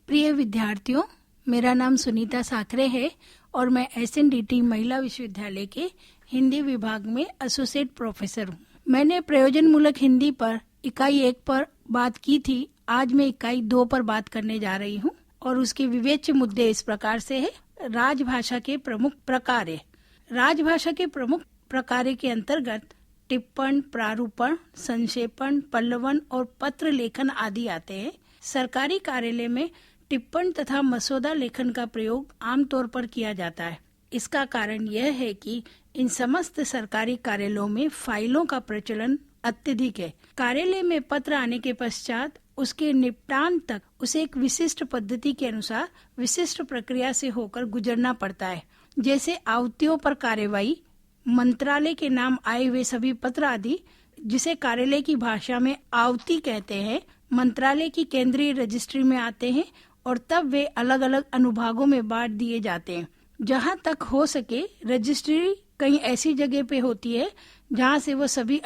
प्रिय विद्यार्थियों, मेरा नाम सुनीता साकरे है और मैं SNDT महिला विश्वविद्यालय के हिंदी विभाग में एसोसिएट प्रोफेसर हूँ। मैंने प्रयोजनमूलक हिंदी पर इकाई 1 पर बात की थी। आज मैं इकाई 2 पर बात करने जा रही हूँ और उसके विवेच्य मुद्दे इस प्रकार से है। राजभाषा के प्रमुख प्रकार। राजभाषा के प्रमुख प्रकार के अंतर्गत टिप्पण, प्रारूपण, संक्षेपण, पल्लवन और पत्र लेखन आदि आते हैं। सरकारी कार्यालय में टिप्पण तथा मसौदा लेखन का प्रयोग आमतौर पर किया जाता है। इसका कारण यह है कि इन समस्त सरकारी कार्यालयों में फाइलों का प्रचलन अत्यधिक है। कार्यालय में पत्र आने के पश्चात उसके निपटान तक उसे एक विशिष्ट पद्धति के अनुसार विशिष्ट प्रक्रिया से होकर गुजरना पड़ता है। जैसे आवतियों पर कार्यवाही, मंत्रालय के नाम आए हुए सभी पत्र आदि, जिसे कार्यालय की भाषा में आवती कहते हैं, मंत्रालय की केंद्रीय रजिस्ट्री में आते हैं और तब वे अलग अलग अनुभागों में बांट दिए जाते हैं। जहां तक हो सके रजिस्ट्री कहीं ऐसी जगह पे होती है जहां से वो सभी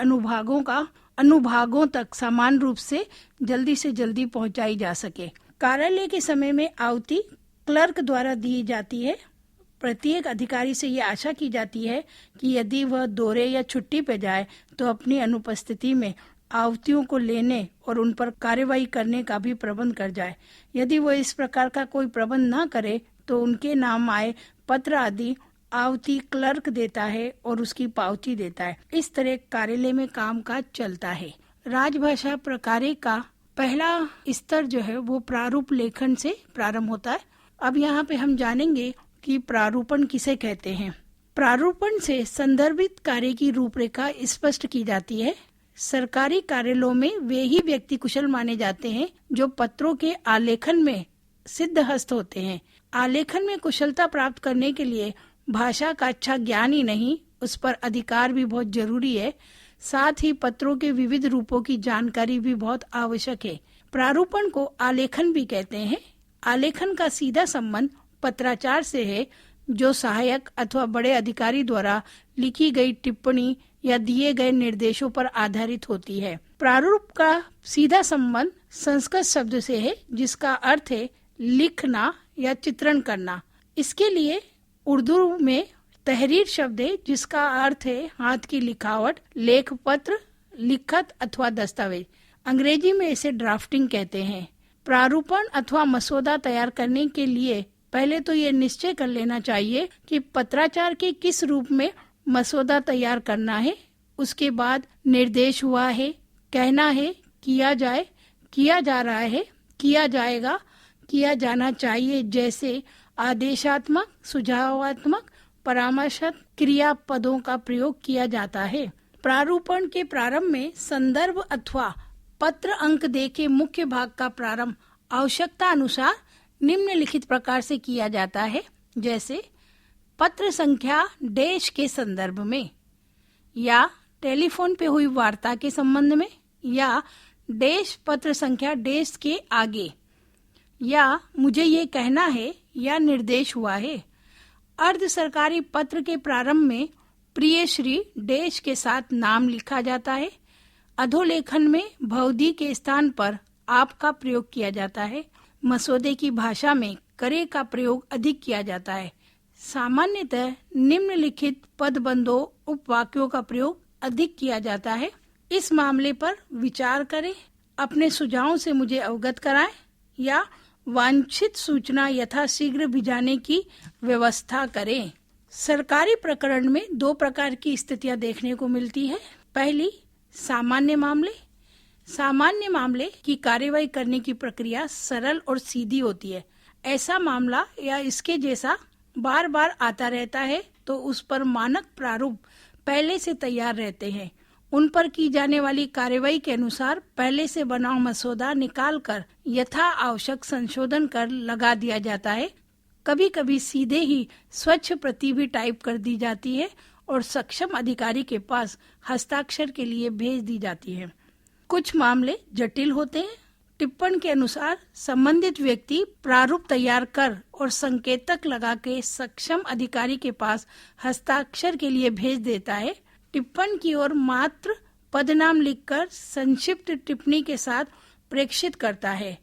अनुभागों तक समान रूप से जल्दी पहुंचाई जा सके। कार्यालय के समय में आवती क्लर्क द्वारा दी जाती है। प्रत्येक अधिकारी से ये आशा की जाती है कि यदि वह दौरे या छुट्टी पे जाए तो अपनी अनुपस्थिति में आवतियों को लेने और उन पर कार्यवाही करने का भी प्रबंध कर जाए। यदि वो इस प्रकार का कोई प्रबंध न करे तो उनके नाम आए पत्र आदि आवती क्लर्क देता है और उसकी पावती देता है। इस तरह कार्यालय में कामकाज चलता है। राजभाषा प्रकार का पहला स्तर जो है वो प्रारूप लेखन से प्रारंभ होता है। अब यहाँ पे हम जानेंगे कि प्रारूपण किसे कहते हैं। प्रारूपण से संदर्भित कार्य की रूपरेखा स्पष्ट की जाती है। सरकारी कार्यालयों में वे ही व्यक्ति कुशल माने जाते हैं जो पत्रों के आलेखन में सिद्धहस्त होते हैं। आलेखन में कुशलता प्राप्त करने के लिए भाषा का अच्छा ज्ञान ही नहीं, उस पर अधिकार भी बहुत जरूरी है। साथ ही पत्रों के विविध रूपों की जानकारी भी बहुत आवश्यक है। प्रारूपण को आलेखन भी कहते हैं। आलेखन का सीधा संबंध पत्राचार से है, जो सहायक अथवा बड़े अधिकारी द्वारा लिखी गई टिप्पणी या दिए गए निर्देशों पर आधारित होती है। प्रारूप का सीधा संबंध संस्कृत शब्द से है, जिसका अर्थ है लिखना या चित्रण करना। इसके लिए उर्दू में तहरीर शब्द है, जिसका अर्थ है हाथ की लिखावट, लेख पत्र, लिखत अथवा दस्तावेज। अंग्रेजी में इसे ड्राफ्टिंग कहते हैं। प्रारूपण अथवा मसौदा तैयार करने के लिए पहले तो ये निश्चय कर लेना चाहिए कि पत्राचार के किस रूप में मसौदा तैयार करना है। उसके बाद निर्देश हुआ है, कहना है, किया जाए, किया जा रहा है, किया जाएगा, किया जाना चाहिए जैसे आदेशात्मक, सुझावात्मक, परामर्शक क्रियापदों का प्रयोग किया जाता है। प्रारूपण के प्रारंभ में संदर्भ अथवा पत्र अंक दे के मुख्य भाग का प्रारंभ आवश्यकता अनुसार निम्नलिखित प्रकार से किया जाता है, जैसे पत्र संख्या देश के संदर्भ में, या टेलीफोन पे हुई वार्ता के संबंध में, या देश पत्र संख्या देश के आगे, या मुझे ये कहना है या निर्देश हुआ है। अर्ध सरकारी पत्र के प्रारंभ में प्रिय श्री देश के साथ नाम लिखा जाता है। अधोलेखन में भवदी के स्थान पर आप का प्रयोग किया जाता है। मसौदे की भाषा में करे का प्रयोग अधिक किया जाता है। सामान्यतः निम्नलिखित पदबंधों उपवाक्यों का प्रयोग अधिक किया जाता है। इस मामले पर विचार करें, अपने सुझावों से मुझे अवगत कराएं या वांछित सूचना यथाशीघ्र भिजाने की व्यवस्था करें। सरकारी प्रकरण में 2 प्रकार की स्थितियां देखने को मिलती है। पहली, सामान्य मामले। सामान्य मामले की कार्यवाही करने की प्रक्रिया सरल और सीधी होती है। ऐसा मामला या इसके जैसा बार बार आता रहता है तो उस पर मानक प्रारूप पहले से तैयार रहते हैं। उन पर की जाने वाली कार्यवाही के अनुसार पहले से बना मसौदा निकालकर यथा आवश्यक संशोधन कर लगा दिया जाता है। कभी कभी सीधे ही स्वच्छ प्रति भी टाइप कर दी जाती है और सक्षम अधिकारी के पास हस्ताक्षर के लिए भेज दी जाती है। कुछ मामले जटिल होते हैं। टिप्पण के अनुसार संबंधित व्यक्ति प्रारूप तैयार कर और संकेतक लगा के सक्षम अधिकारी के पास हस्ताक्षर के लिए भेज देता है। टिप्पण की ओर मात्र पदनाम लिखकर संक्षिप्त टिप्पणी के साथ प्रेषित करता है।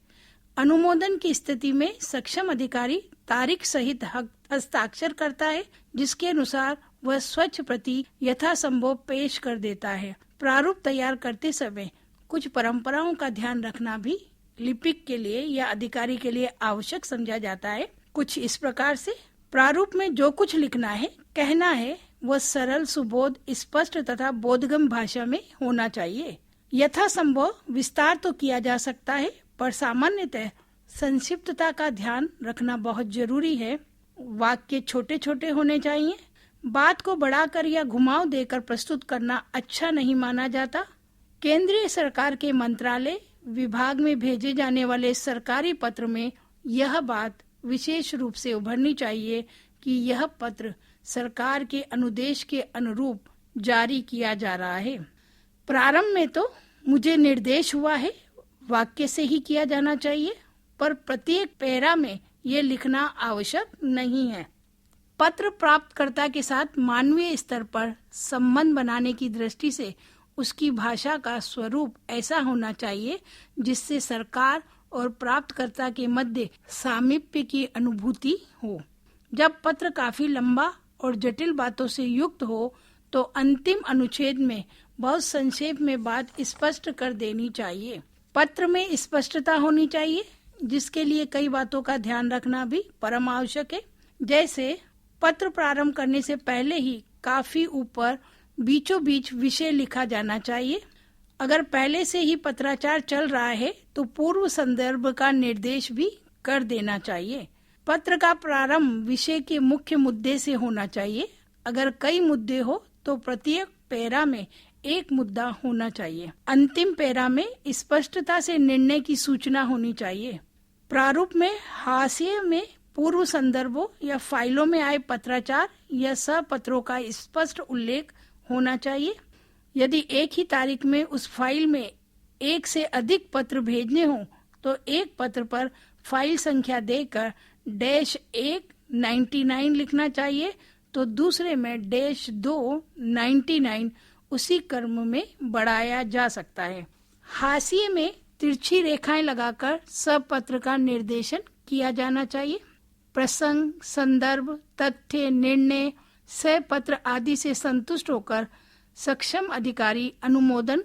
अनुमोदन की स्थिति में सक्षम अधिकारी तारीख सहित हस्ताक्षर करता है, जिसके अनुसार वह स्वच्छ प्रति यथासंभव पेश कर देता है। प्रारूप तैयार करते समय कुछ परंपराओं का ध्यान रखना भी लिपिक के लिए या अधिकारी के लिए आवश्यक समझा जाता है। कुछ इस प्रकार से, प्रारूप में जो कुछ लिखना है, कहना है, वह सरल, सुबोध, स्पष्ट तथा बोधगम्य भाषा में होना चाहिए। यथासंभव विस्तार तो किया जा सकता है, पर सामान्यतः संक्षिप्तता का ध्यान रखना बहुत जरूरी है। वाक्य छोटे छोटे होने चाहिए। बात को बढ़ाकर या घुमाव देकर प्रस्तुत करना अच्छा नहीं माना जाता। केंद्रीय सरकार के मंत्रालय, विभाग में भेजे जाने वाले सरकारी पत्र में यह बात विशेष रूप से उभरनी चाहिए कि यह पत्र सरकार के अनुदेश के अनुरूप जारी किया जा रहा है। प्रारंभ में तो मुझे निर्देश हुआ है, वाक्य से ही किया जाना चाहिए, पर प्रत्येक पैरा में ये लिखना आवश्यक नहीं है। पत्र प्राप्तकर्ता के साथ मानवीय स्तर पर संबंध बनाने की दृष्टि से उसकी भाषा का स्वरूप ऐसा होना चाहिए जिससे सरकार और प्राप्तकर्ता के मध्य सामीप्य की अनुभूति हो। जब पत्र काफी लंबा और जटिल बातों से युक्त हो तो अंतिम अनुच्छेद में बहुत संक्षेप में बात स्पष्ट कर देनी चाहिए। पत्र में स्पष्टता होनी चाहिए, जिसके लिए कई बातों का ध्यान रखना भी परम आवश्यक है। जैसे पत्र प्रारंभ करने से पहले ही काफी ऊपर बीचों बीच विषय लिखा जाना चाहिए। अगर पहले से ही पत्राचार चल रहा है तो पूर्व संदर्भ का निर्देश भी कर देना चाहिए। पत्र का प्रारंभ विषय के मुख्य मुद्दे से होना चाहिए। अगर कई मुद्दे हो तो प्रत्येक पैरा में एक मुद्दा होना चाहिए। अंतिम पैरा में स्पष्टता से निर्णय की सूचना होनी चाहिए। प्रारूप में हाशिए में पूर्व संदर्भों या फाइलों में आए पत्राचार या सहपत्रों का स्पष्ट उल्लेख होना चाहिए। यदि एक ही तारीख में उस फाइल में एक से अधिक पत्र भेजने हों तो एक पत्र पर फाइल संख्या देकर -199 लिखना चाहिए, तो दूसरे में -299 उसी क्रम में बढ़ाया जा सकता है। हाशिए में तिरछी रेखाएं लगाकर सब पत्र का निर्देशन किया जाना चाहिए। प्रसंग, संदर्भ, तथ्य, निर्णय, सह पत्र आदि से संतुष्ट होकर सक्षम अधिकारी अनुमोदन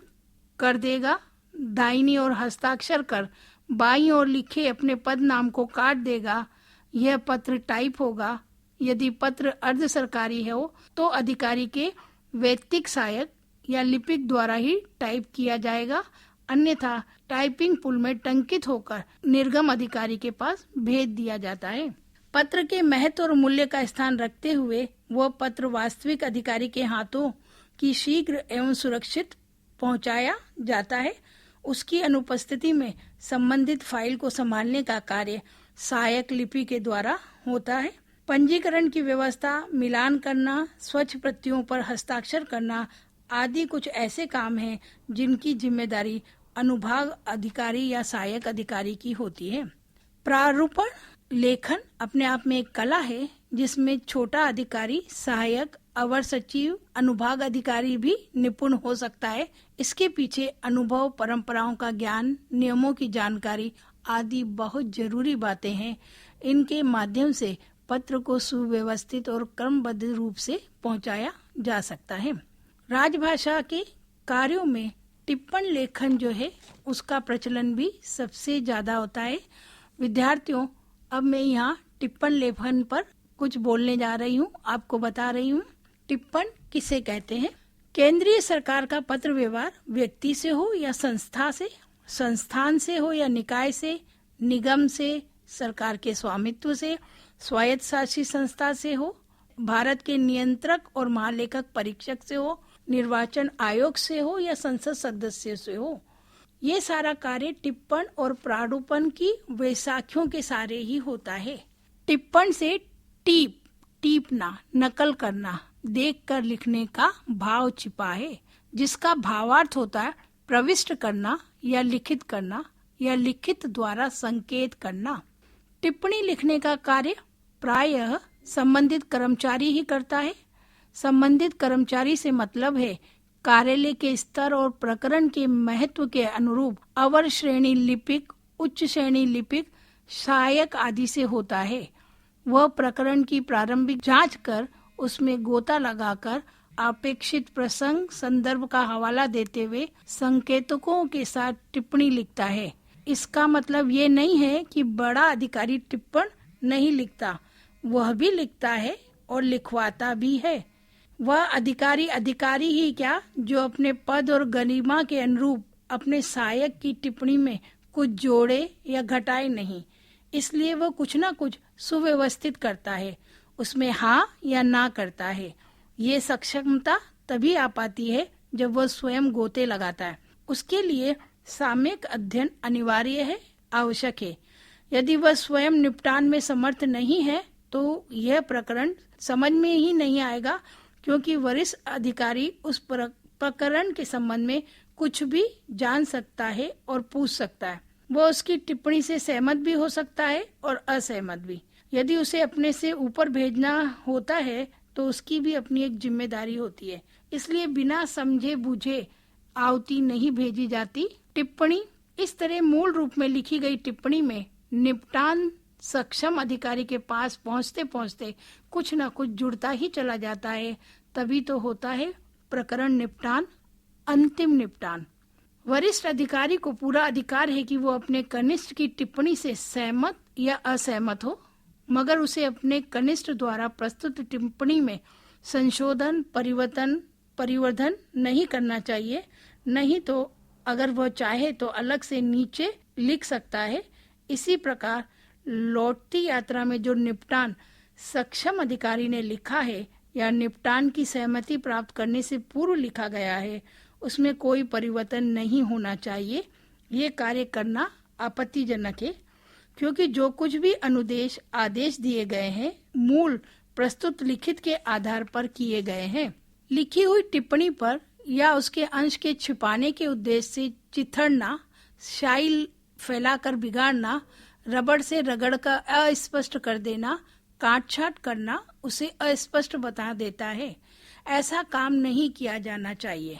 कर देगा। दाहिनी ओर हस्ताक्षर कर बाईं ओर लिखे अपने पद नाम को काट देगा। यह पत्र टाइप होगा। यदि पत्र अर्ध सरकारी हो तो अधिकारी के वैयक्तिक सहायक या लिपिक द्वारा ही टाइप किया जाएगा, अन्यथा टाइपिंग पुल में टंकित होकर निर्गम अधिकारी के पास भेज दिया जाता है। पत्र के महत्व और मूल्य का स्थान रखते हुए वह पत्र वास्तविक अधिकारी के हाथों की शीघ्र एवं सुरक्षित पहुंचाया जाता है। उसकी अनुपस्थिति में संबंधित फाइल को संभालने का कार्य सहायक लिपि के द्वारा होता है। पंजीकरण की व्यवस्था, मिलान करना, स्वच्छ प्रतियों पर हस्ताक्षर करना आदि कुछ ऐसे काम हैं जिनकी जिम्मेदारी अनुभाग अधिकारी या सहायक अधिकारी की होती है। प्रारूपण लेखन अपने आप में एक कला है जिसमें छोटा अधिकारी, सहायक, अवर सचिव, अनुभाग अधिकारी भी निपुण हो सकता है। इसके पीछे अनुभव, परंपराओं का ज्ञान, नियमों की जानकारी आदि बहुत जरूरी बातें हैं। इनके माध्यम से पत्र को सुव्यवस्थित और क्रमबद्ध रूप से पहुंचाया जा सकता है। राजभाषा के कार्यों में टिप्पण लेखन जो है उसका प्रचलन भी सबसे ज्यादा होता है। विद्यार्थियों, अब मैं यहाँ टिप्पण लेखन पर कुछ बोलने जा रही हूँ, आपको बता रही हूँ। टिप्पण किसे कहते हैं? केंद्रीय सरकार का पत्र व्यवहार व्यक्ति से हो या संस्था से, संस्थान से हो या निकाय से, निगम से, सरकार के स्वामित्व से, स्वायत्त शासी संस्था से हो, भारत के नियंत्रक और महालेखक परीक्षक से हो, निर्वाचन आयोग से हो या संसद सदस्य से हो, ये सारा कार्य टिप्पण और प्रारूपण की वैसाखियों के सारे ही होता है। टिप्पण से टीपना, नकल करना, देखकर लिखने का भाव छिपा है, जिसका भावार्थ होता है प्रविष्ट करना या लिखित करना या लिखित द्वारा संकेत करना। टिप्पणी लिखने का कार्य प्रायः संबंधित कर्मचारी ही करता है। संबंधित कर्मचारी से मतलब है कार्यालय के स्तर और प्रकरण के महत्व के अनुरूप अवर श्रेणी लिपिक उच्च श्रेणी लिपिक, सहायक आदि से होता है। वह प्रकरण की प्रारंभिक जांच कर उसमें गोता लगाकर अपेक्षित प्रसंग संदर्भ का हवाला देते हुए संकेतकों के साथ टिप्पणी लिखता है। इसका मतलब ये नहीं है कि बड़ा अधिकारी टिप्पण नहीं लिखता, वह भी लिखता है और लिखवाता भी है। वह अधिकारी ही क्या, जो अपने पद और गरिमा के अनुरूप अपने सहायक की टिप्पणी में कुछ जोड़े या घटाए नहीं। इसलिए वह कुछ ना कुछ सुव्यवस्थित करता है, उसमें हाँ या ना करता है। ये सक्षमता तभी आ पाती है जब वह स्वयं गोते लगाता है। उसके लिए सामयिक अध्ययन अनिवार्य है, आवश्यक है। यदि वह स्वयं निपटान में समर्थ नहीं है तो यह प्रकरण समझ में ही नहीं आएगा, क्योंकि वरिष्ठ अधिकारी उस प्रकरण के संबंध में कुछ भी जान सकता है और पूछ सकता है। वह उसकी टिप्पणी से सहमत भी हो सकता है और असहमत भी। यदि उसे अपने से ऊपर भेजना होता है तो उसकी भी अपनी एक जिम्मेदारी होती है। इसलिए बिना समझे बूझे आवती नहीं भेजी जाती टिप्पणी। इस तरह मूल रूप में लिखी गई टिप्पणी में निपटान सक्षम अधिकारी के पास पहुंचते पहुंचते कुछ न कुछ जुड़ता ही चला जाता है। तभी तो होता है प्रकरण निपटान, अंतिम निपटान। वरिष्ठ अधिकारी को पूरा अधिकार है कि वो अपने कनिष्ठ की टिप्पणी से सहमत या असहमत हो, मगर उसे अपने कनिष्ठ द्वारा प्रस्तुत टिप्पणी में संशोधन, परिवर्धन नहीं करना चाहिए। नहीं तो अगर वह चाहे तो अलग से नीचे लिख सकता है। इसी प्रकार लौटती यात्रा में जो निपटान सक्षम अधिकारी ने लिखा है या निपटान की सहमति प्राप्त करने से पूर्व लिखा गया है, उसमें कोई परिवर्तन नहीं होना चाहिए। ये कार्य करना आपत्तिजनक है, क्योंकि जो कुछ भी अनुदेश आदेश दिए गए हैं मूल प्रस्तुत लिखित के आधार पर किए गए हैं। लिखी हुई टिप्पणी पर या उसके अंश के छिपाने के उद्देश्य से चिथड़ना, शाई फैलाकर बिगाड़ना, रबड़ से रगड़ कर अस्पष्ट कर देना, काट-छाट करना उसे अस्पष्ट बता देता है। ऐसा काम नहीं किया जाना चाहिए।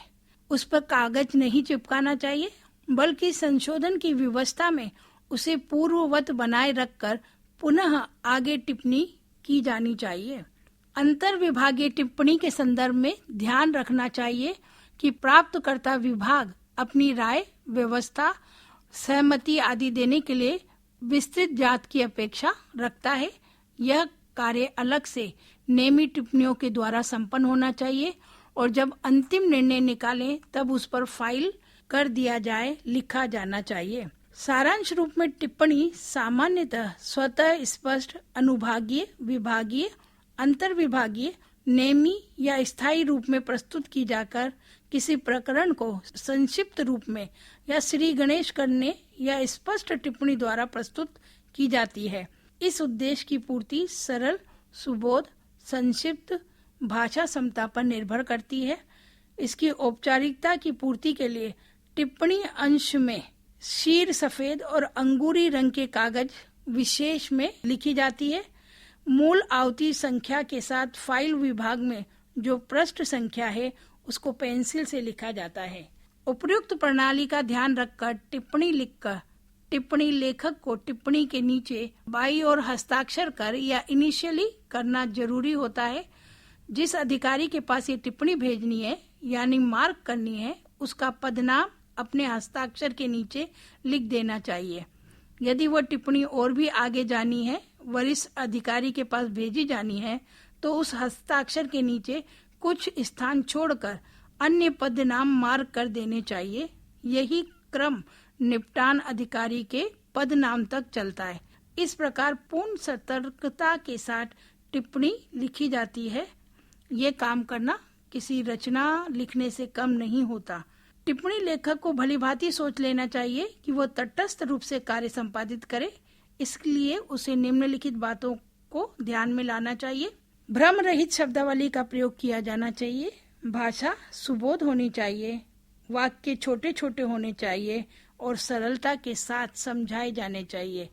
उस पर कागज नहीं चिपकाना चाहिए, बल्कि संशोधन की व्यवस्था में उसे पूर्ववत बनाए रखकर पुनः आगे टिप्पणी की जानी चाहिए। अंतर विभागीय टिप्पणी के संदर्भ में ध्यान रखना चाहिए कि प्राप्तकर्ता विभाग अपनी राय, व्यवस्था, सहमति आदि देने के लिए विस्तृत जात की अपेक्षा रखता है। यह कार्य अलग से नेमी टिप्पणियों के द्वारा संपन्न होना चाहिए और जब अंतिम निर्णय निकालें तब उस पर फाइल कर दिया जाए, लिखा जाना चाहिए। सारांश रूप में टिप्पणी सामान्यतः स्वतः स्पष्ट, अनुभागीय, विभागीय, अंतर्विभागीय, नेमी या स्थायी रूप में प्रस्तुत की जाकर किसी प्रकरण को संक्षिप्त रूप में या श्री गणेश करने या स्पष्ट टिप्पणी द्वारा प्रस्तुत की जाती है। इस उद्देश्य की पूर्ति सरल, सुबोध, संक्षिप्त भाषा समता पर निर्भर करती है। इसकी औपचारिकता की पूर्ति के लिए टिप्पणी अंश में शीर सफेद और अंगूरी रंग के कागज विशेष में लिखी जाती है। मूल आवती संख्या के साथ फाइल विभाग में जो पृष्ठ संख्या है उसको पेंसिल से लिखा जाता है। उपयुक्त प्रणाली का ध्यान रखकर टिप्पणी लिखकर टिप्पणी लेखक को टिप्पणी के नीचे बाईं ओर हस्ताक्षर कर या इनिशियली करना जरूरी होता है। जिस अधिकारी के पास ये टिप्पणी भेजनी है यानी मार्क करनी है, उसका पदनाम अपने हस्ताक्षर के नीचे लिख देना चाहिए। यदि वह टिप्पणी और भी आगे जानी है, वरिष्ठ अधिकारी के पास भेजी जानी है, तो उस हस्ताक्षर के नीचे कुछ स्थान छोड़कर अन्य पदनाम मार्क कर देने चाहिए। यही क्रम निपटान अधिकारी के पदनाम तक चलता है। इस प्रकार पूर्ण सतर्कता के साथ टिप्पणी लिखी जाती है। ये काम करना किसी रचना लिखने से कम नहीं होता। टिप्पणी लेखक को भलीभांति सोच लेना चाहिए कि वह तटस्थ रूप से कार्य संपादित करे। इसलिए उसे निम्नलिखित बातों को ध्यान में लाना चाहिए। भ्रम रहित शब्दावली का प्रयोग किया जाना चाहिए। भाषा सुबोध होनी चाहिए। वाक्य छोटे छोटे होने चाहिए और सरलता के साथ समझाए जाने चाहिए।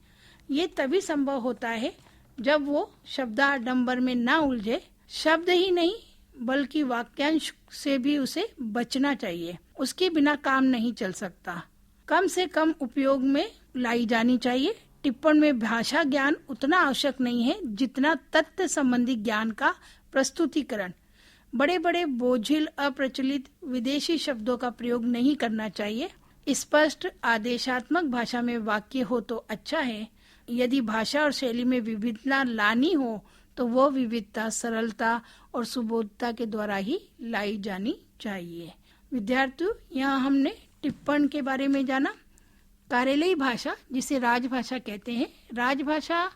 ये तभी संभव होता है जब वो शब्दाडंबर में ना उलझे। शब्द ही नहीं बल्कि वाक्यांश से भी उसे बचना चाहिए। उसके बिना काम नहीं चल सकता। कम से कम उपयोग में लाई जानी चाहिए। टिप्पण में भाषा ज्ञान उतना आवश्यक नहीं है जितना तथ्य संबंधी ज्ञान का प्रस्तुतिकरण। बड़े बड़े बोझिल अप्रचलित विदेशी शब्दों का प्रयोग नहीं करना चाहिए। स्पष्ट आदेशात्मक भाषा में वाक्य हो तो अच्छा है। यदि भाषा और शैली में विविधता लानी हो तो वो विविधता सरलता और सुबोधता के द्वारा ही लाई जानी चाहिए। विद्यार्थियों, यहाँ हमने टिप्पण के बारे में जाना। कार्यालयी भाषा, जिसे राजभाषा कहते हैं, राजभाषा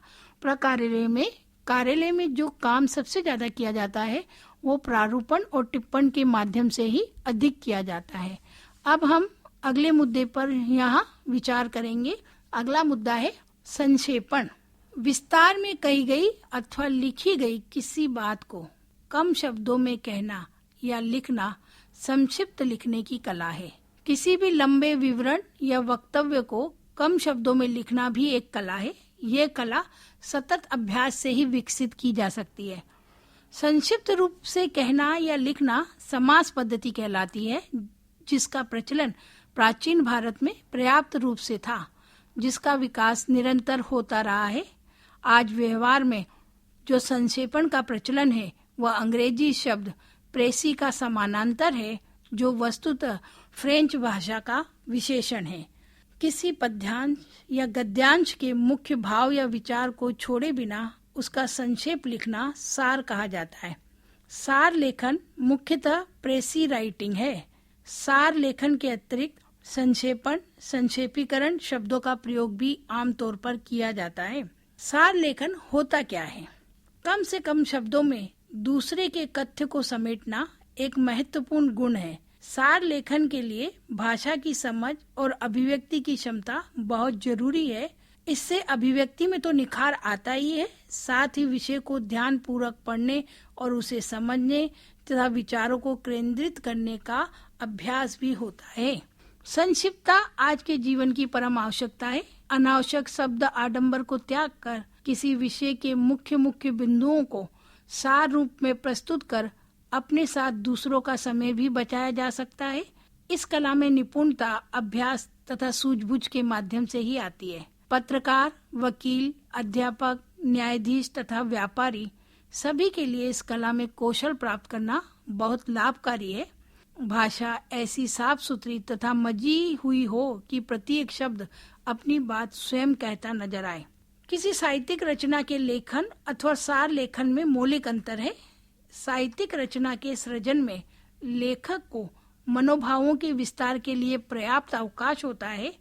कार्यालय में जो काम सबसे ज्यादा किया जाता है वो प्रारूपण और टिप्पण के माध्यम से ही अधिक किया जाता है। अब हम अगले मुद्दे पर यहाँ विचार करेंगे। अगला मुद्दा है संक्षेपण। विस्तार में कही गई अथवा लिखी गई किसी बात को कम शब्दों में कहना या लिखना संक्षिप्त लिखने की कला है। किसी भी लंबे विवरण या वक्तव्य को कम शब्दों में लिखना भी एक कला है। यह कला सतत अभ्यास से ही विकसित की जा सकती है। संक्षिप्त रूप से कहना या लिखना समास पद्धति कहलाती है, जिसका प्रचलन प्राचीन भारत में पर्याप्त रूप से था, जिसका विकास निरंतर होता रहा है। आज व्यवहार में जो संक्षेपण का प्रचलन है वह अंग्रेजी शब्द प्रेसी का समानांतर है, जो वस्तुतः फ्रेंच भाषा का विशेषण है। किसी पद्यांश या गद्यांश के मुख्य भाव या विचार को छोड़े बिना उसका संक्षेप लिखना सार कहा जाता है। सार लेखन मुख्यतः प्रेसी राइटिंग है। सार लेखन के अतिरिक्त संक्षेपण, संक्षेपीकरण शब्दों का प्रयोग भी आमतौर पर किया जाता है। सार लेखन होता क्या है? कम से कम शब्दों में दूसरे के कथ्य को समेटना एक महत्वपूर्ण गुण है। सार लेखन के लिए भाषा की समझ और अभिव्यक्ति की क्षमता बहुत जरूरी है। इससे अभिव्यक्ति में तो निखार आता ही है, साथ ही विषय को ध्यान पूर्वक पढ़ने और उसे समझने तथा विचारों को केंद्रित करने का अभ्यास भी होता है। संक्षिप्तता आज के जीवन की परम आवश्यकता है। अनावश्यक शब्द आडंबर को त्याग कर किसी विषय के मुख्य बिंदुओं को सार रूप में प्रस्तुत कर अपने साथ दूसरों का समय भी बचाया जा सकता है। इस कला में निपुणता अभ्यास तथा सूझबूझ के माध्यम से ही आती है। पत्रकार, वकील, अध्यापक, न्यायाधीश तथा व्यापारी सभी के लिए इस कला में कौशल प्राप्त करना बहुत लाभकारी है। भाषा ऐसी साफ सुथरी तथा मजी हुई हो कि प्रत्येक शब्द अपनी बात स्वयं कहता नजर आए। किसी साहित्यिक रचना के लेखन अथवा सार लेखन में मौलिक अंतर है। साहित्यिक रचना के सृजन में लेखक को मनोभावों के विस्तार के लिए पर्याप्त अवकाश होता है।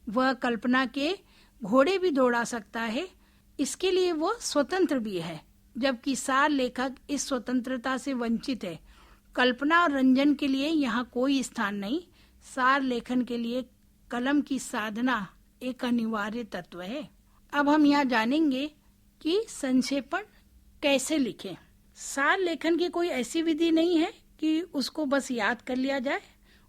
वह कल्पना के घोड़े भी दौड़ा सकता है, इसके लिए वह स्वतंत्र भी है, जबकि सार लेखक इस स्वतंत्रता से वंचित है। कल्पना और रंजन के लिए यहाँ कोई स्थान नहीं। सार लेखन के लिए कलम की साधना एक अनिवार्य तत्व है। अब हम यहाँ जानेंगे कि संक्षेपण कैसे लिखें। सार लेखन की कोई ऐसी विधि नहीं है कि उसको बस याद कर लिया जाए।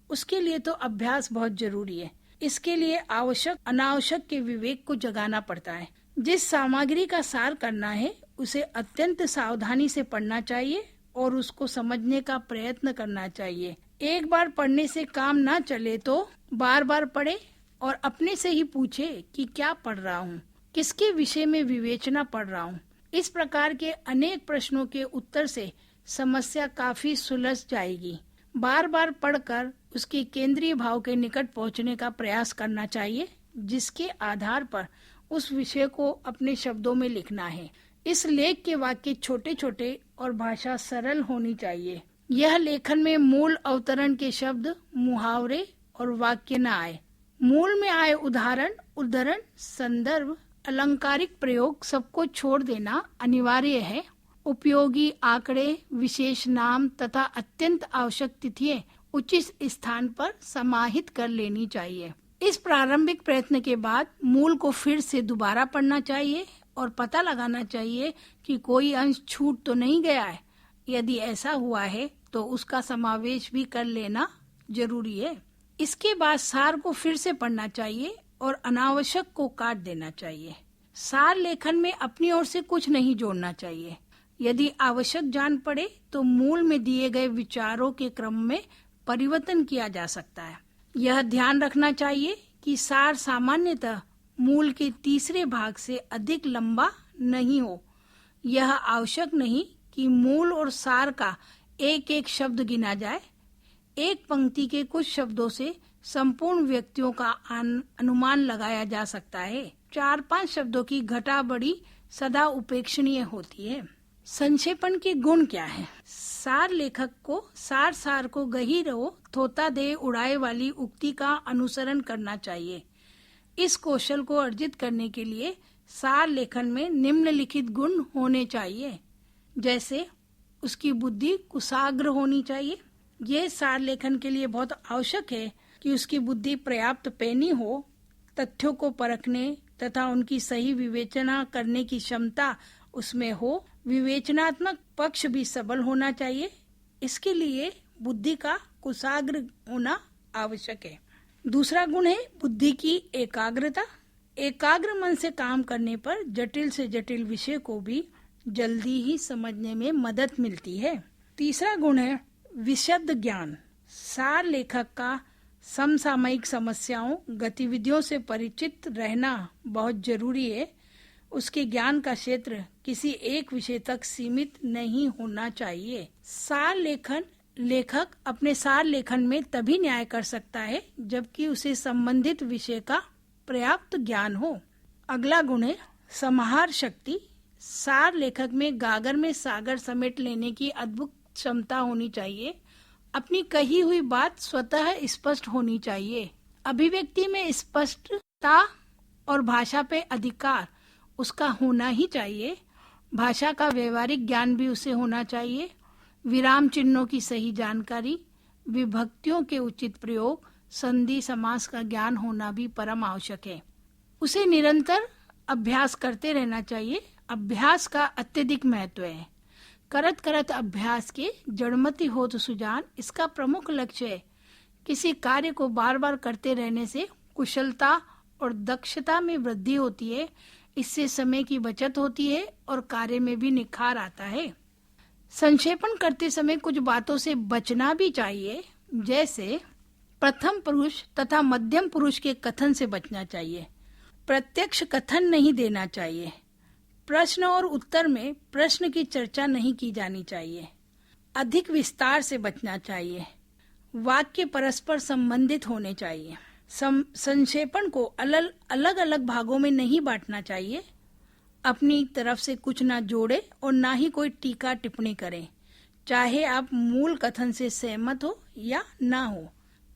उसके लिए तो अभ्यास बहुत जरूरी है। इसके लिए आवश्यक अनावश्यक के विवेक को जगाना पड़ता है। जिस सामग्री का सार करना है उसे अत्यंत सावधानी से पढ़ना चाहिए और उसको समझने का प्रयत्न करना चाहिए। एक बार पढ़ने से काम ना चले तो बार बार पढ़े और अपने से ही पूछे कि क्या पढ़ रहा हूँ, किसके विषय में विवेचना पढ़ रहा हूँ। इस प्रकार के अनेक प्रश्नों के उत्तर से समस्या काफी सुलझ जाएगी। बार बार पढ़कर उसके केंद्रीय भाव के निकट पहुँचने का प्रयास करना चाहिए, जिसके आधार पर उस विषय को अपने शब्दों में लिखना है। इस लेख के वाक्य छोटे छोटे और भाषा सरल होनी चाहिए। यह लेखन में मूल अवतरण के शब्द, मुहावरे और वाक्य न आए। मूल में आए उदाहरण, उद्धरण, संदर्भ, अलंकारिक प्रयोग सबको छोड़ देना अनिवार्य है। उपयोगी आंकड़े, विशेष नाम तथा अत्यंत आवश्यक तिथियां उचित स्थान पर समाहित कर लेनी चाहिए। इस प्रारंभिक प्रयत्न के बाद मूल को फिर से दोबारा पढ़ना चाहिए और पता लगाना चाहिए कि कोई अंश छूट तो नहीं गया है। यदि ऐसा हुआ है तो उसका समावेश भी कर लेना जरूरी है। इसके बाद सार को फिर से पढ़ना चाहिए और अनावश्यक को काट देना चाहिए। सार लेखन में अपनी ओर से कुछ नहीं जोड़ना चाहिए। यदि आवश्यक जान पड़े तो मूल में दिए गए विचारों के क्रम में परिवर्तन किया जा सकता है। यह ध्यान रखना चाहिए कि सार सामान्यतः मूल के तीसरे भाग से अधिक लंबा नहीं हो। यह आवश्यक नहीं कि मूल और सार का एक एक शब्द गिना जाए। एक पंक्ति के कुछ शब्दों से संपूर्ण व्यक्तियों का अनुमान लगाया जा सकता है। 4-5 शब्दों की घटा बढ़ी सदा उपेक्षणीय होती है। संक्षेपण के गुण क्या है? सार लेखक को सार को गही रहो थोता दे उड़ाए वाली उक्ति का अनुसरण करना चाहिए। इस कौशल को अर्जित करने के लिए सार लेखन में निम्नलिखित गुण होने चाहिए। जैसे उसकी बुद्धि कुशाग्र होनी चाहिए। ये सार लेखन के लिए बहुत आवश्यक है कि उसकी बुद्धि पर्याप्त पैनी हो, तथ्यों को परखने तथा उनकी सही विवेचना करने की क्षमता उसमें हो। विवेचनात्मक पक्ष भी सबल होना चाहिए। इसके लिए बुद्धि का कुशाग्र होना आवश्यक है। दूसरा गुण है बुद्धि की एकाग्रता। एकाग्र मन से काम करने पर जटिल से जटिल विषय को भी जल्दी ही समझने में मदद मिलती है। तीसरा गुण है विशद ज्ञान। सार लेखक का समसामयिक समस्याओं गतिविधियों से परिचित रहना बहुत जरूरी है। उसके ज्ञान का क्षेत्र किसी एक विषय तक सीमित नहीं होना चाहिए। लेखक अपने सार लेखन में तभी न्याय कर सकता है जबकि उसे संबंधित विषय का पर्याप्त ज्ञान हो। अगला गुण है समाहार शक्ति। सार लेखक में गागर में सागर समेट लेने की अद्भुत क्षमता होनी चाहिए। अपनी कही हुई बात स्वतः स्पष्ट होनी चाहिए। अभिव्यक्ति में स्पष्टता और भाषा पे अधिकार उसका होना ही चाहिए। भाषा का व्यवहारिक ज्ञान भी उसे होना चाहिए। विराम चिन्हों की सही जानकारी, विभक्तियों के उचित प्रयोग, संधि समास का ज्ञान होना भी परम आवश्यक है। उसे निरंतर अभ्यास करते रहना चाहिए। अभ्यास का अत्यधिक महत्व है। करत करत अभ्यास के जड़मति होत सुजान, इसका प्रमुख लक्ष्य है। किसी कार्य को बार बार करते रहने से कुशलता और दक्षता में वृद्धि होती है। इससे समय की बचत होती है और कार्य में भी निखार आता है। संक्षेपण करते समय कुछ बातों से बचना भी चाहिए। जैसे प्रथम पुरुष तथा मध्यम पुरुष के कथन से बचना चाहिए। प्रत्यक्ष कथन नहीं देना चाहिए। प्रश्न और उत्तर में प्रश्न की चर्चा नहीं की जानी चाहिए। अधिक विस्तार से बचना चाहिए। वाक्य परस्पर संबंधित होने चाहिए। संक्षेपण को अलग अलग भागों में नहीं बांटना चाहिए। अपनी तरफ से कुछ ना जोड़े और ना ही कोई टीका टिप्पणी करें, चाहे आप मूल कथन से सहमत हो या ना हो।